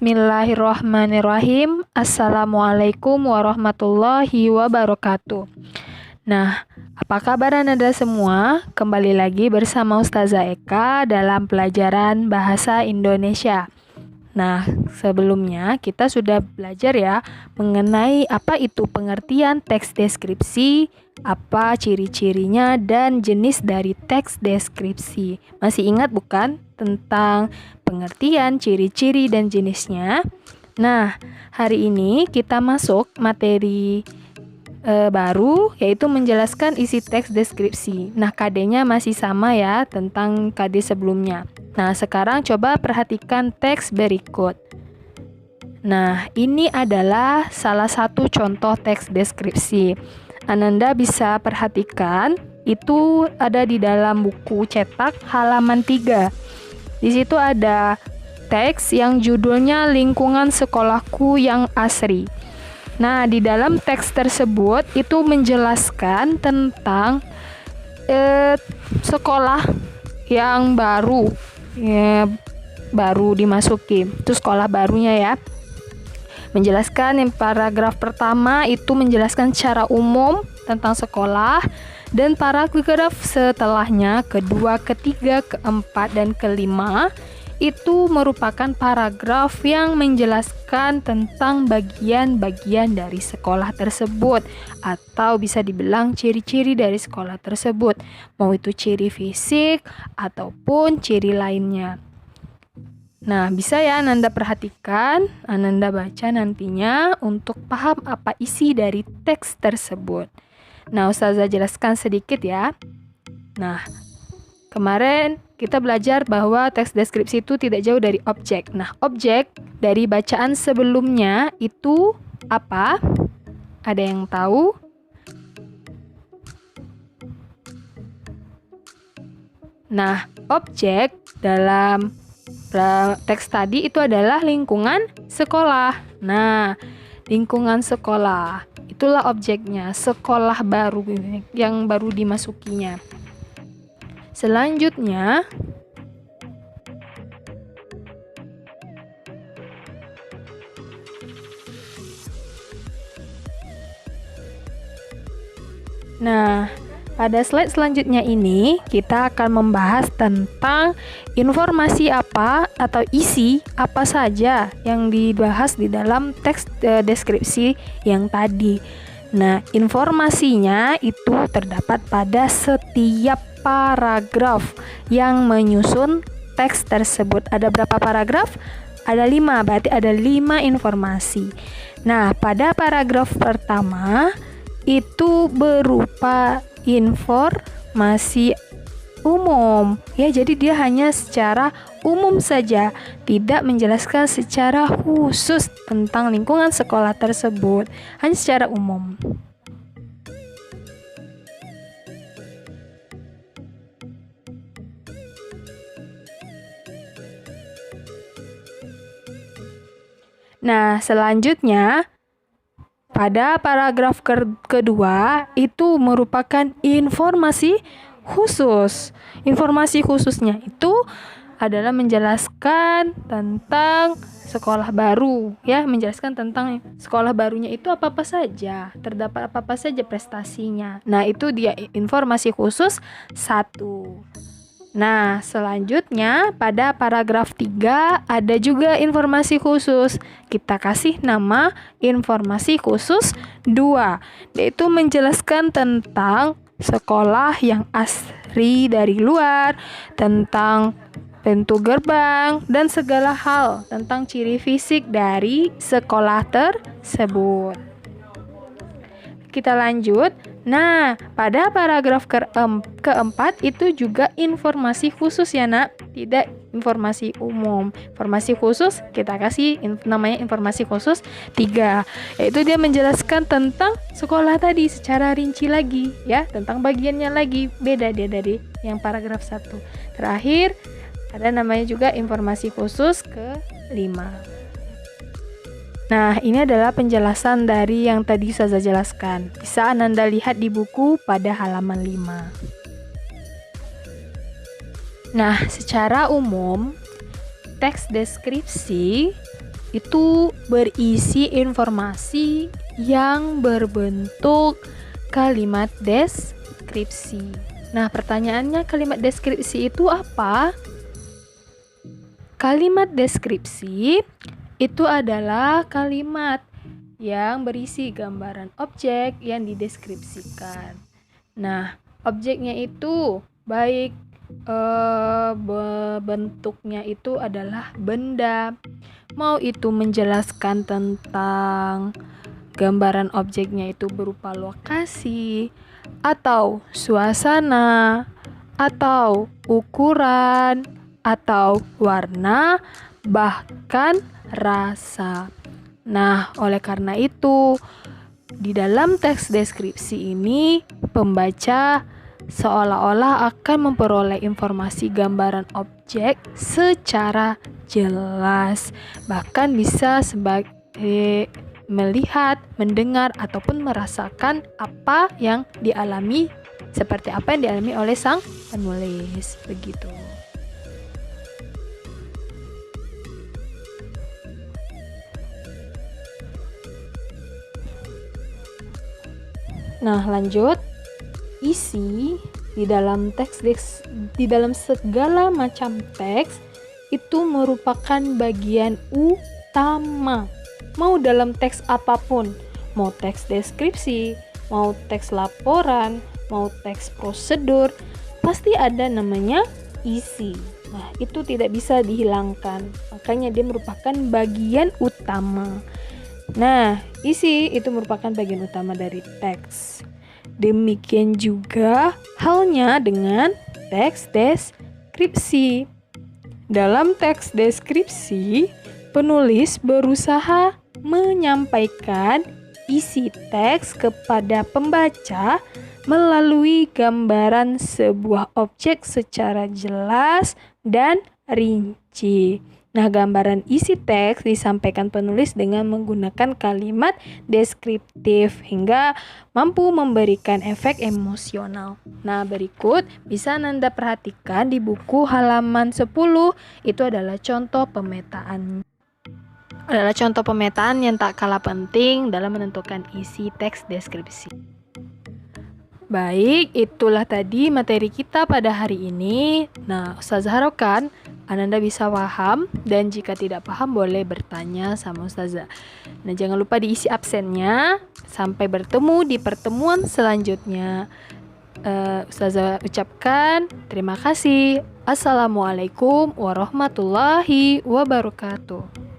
Bismillahirrahmanirrahim. Assalamualaikum warahmatullahi wabarakatuh. Nah, apa kabar Anda semua? Kembali lagi bersama Ustazah Eka dalam pelajaran Bahasa Indonesia. Nah, sebelumnya kita sudah belajar ya mengenai apa itu pengertian teks deskripsi, apa ciri-cirinya dan jenis dari teks deskripsi. Masih ingat bukan tentang pengertian, ciri-ciri dan jenisnya? Nah, hari ini kita masuk materi baru, yaitu menjelaskan isi teks deskripsi. Nah, KD-nya masih sama ya tentang KD sebelumnya. Nah, sekarang coba perhatikan teks berikut. Nah, ini adalah salah satu contoh teks deskripsi. Ananda bisa perhatikan, itu ada di dalam buku cetak halaman 3. Di situ ada teks yang judulnya Lingkungan Sekolahku yang Asri. Nah, di dalam teks tersebut itu menjelaskan tentang sekolah yang baru dimasuki. Itu sekolah barunya ya. Menjelaskan yang paragraf pertama itu menjelaskan secara umum tentang sekolah, dan paragraf setelahnya kedua, ketiga, keempat, dan kelima itu merupakan paragraf yang menjelaskan tentang bagian-bagian dari sekolah tersebut, atau bisa dibilang ciri-ciri dari sekolah tersebut, mau itu ciri fisik ataupun ciri lainnya. Nah, bisa ya Ananda perhatikan, Ananda baca nantinya untuk paham apa isi dari teks tersebut. Nah, Ustazah jelaskan sedikit ya. Nah, kemarin kita belajar bahwa teks deskripsi itu tidak jauh dari objek. Nah, objek dari bacaan sebelumnya itu apa? Ada yang tahu? Nah, objek dalam teks tadi itu adalah lingkungan sekolah. Nah, lingkungan sekolah itulah objeknya, sekolah baru yang baru dimasukinya. Selanjutnya, nah, pada slide selanjutnya ini kita akan membahas tentang informasi apa atau isi apa saja yang dibahas di dalam teks deskripsi yang tadi. Nah, informasinya itu terdapat pada setiap paragraf yang menyusun teks tersebut. Ada berapa paragraf? Ada 5, berarti ada 5 informasi. Nah, pada paragraf pertama itu berupa informasi umum. Ya, jadi dia hanya secara umum saja, tidak menjelaskan secara khusus tentang lingkungan sekolah tersebut, hanya secara umum. Nah, selanjutnya pada paragraf kedua itu merupakan informasi khusus. Informasi khususnya itu adalah menjelaskan tentang sekolah baru, ya, menjelaskan tentang sekolah barunya itu apa-apa saja, terdapat apa-apa saja prestasinya. Nah, itu dia informasi khusus 1. Nah, selanjutnya pada paragraf 3 ada juga informasi khusus. Kita kasih nama informasi khusus 2, yaitu menjelaskan tentang sekolah yang asri dari luar, tentang pintu gerbang, dan segala hal tentang ciri fisik dari sekolah tersebut. Kita lanjut. Nah, pada paragraf keempat itu juga informasi khusus ya nak, tidak informasi umum. Informasi khusus kita kasih namanya informasi khusus 3, yaitu dia menjelaskan tentang sekolah tadi secara rinci lagi ya, tentang bagiannya lagi, beda dia dari yang paragraf 1. Terakhir ada namanya juga informasi khusus ke-5. Nah, ini adalah penjelasan dari yang tadi saya jelaskan. Bisa Ananda lihat di buku pada halaman 5. Nah, secara umum, teks deskripsi itu berisi informasi yang berbentuk kalimat deskripsi. Nah, pertanyaannya kalimat deskripsi itu apa? Kalimat deskripsi itu adalah kalimat yang berisi gambaran objek yang dideskripsikan. Nah, objeknya itu baik bentuknya itu adalah benda, mau itu menjelaskan tentang gambaran objeknya itu berupa lokasi atau suasana atau ukuran atau warna, bahkan rasa. Nah, oleh karena itu, di dalam teks deskripsi ini, pembaca seolah-olah akan memperoleh informasi gambaran objek secara jelas, bahkan bisa sebagai melihat, mendengar, ataupun merasakan apa yang dialami, seperti apa yang dialami oleh sang penulis. Begitu. Nah, lanjut. Isi di dalam di dalam segala macam teks itu merupakan bagian utama. Mau dalam teks apapun, mau teks deskripsi, mau teks laporan, mau teks prosedur, pasti ada namanya isi. Nah, itu tidak bisa dihilangkan. Makanya dia merupakan bagian utama. Nah, isi itu merupakan bagian utama dari teks. Demikian juga halnya dengan teks deskripsi. Dalam teks deskripsi, penulis berusaha menyampaikan isi teks kepada pembaca melalui gambaran sebuah objek secara jelas dan rinci. Nah, gambaran isi teks disampaikan penulis dengan menggunakan kalimat deskriptif hingga mampu memberikan efek emosional. Nah, berikut bisa Anda perhatikan di buku halaman 10, itu adalah contoh pemetaan. Adalah contoh pemetaan yang tak kalah penting dalam menentukan isi teks deskripsi. Baik, itulah tadi materi kita pada hari ini. Nah, Ustazah harapkan Anda bisa paham, dan jika tidak paham boleh bertanya sama Ustazah. Nah, jangan lupa diisi absennya. Sampai bertemu di pertemuan selanjutnya. Ustazah ucapkan terima kasih. Assalamualaikum warahmatullahi wabarakatuh.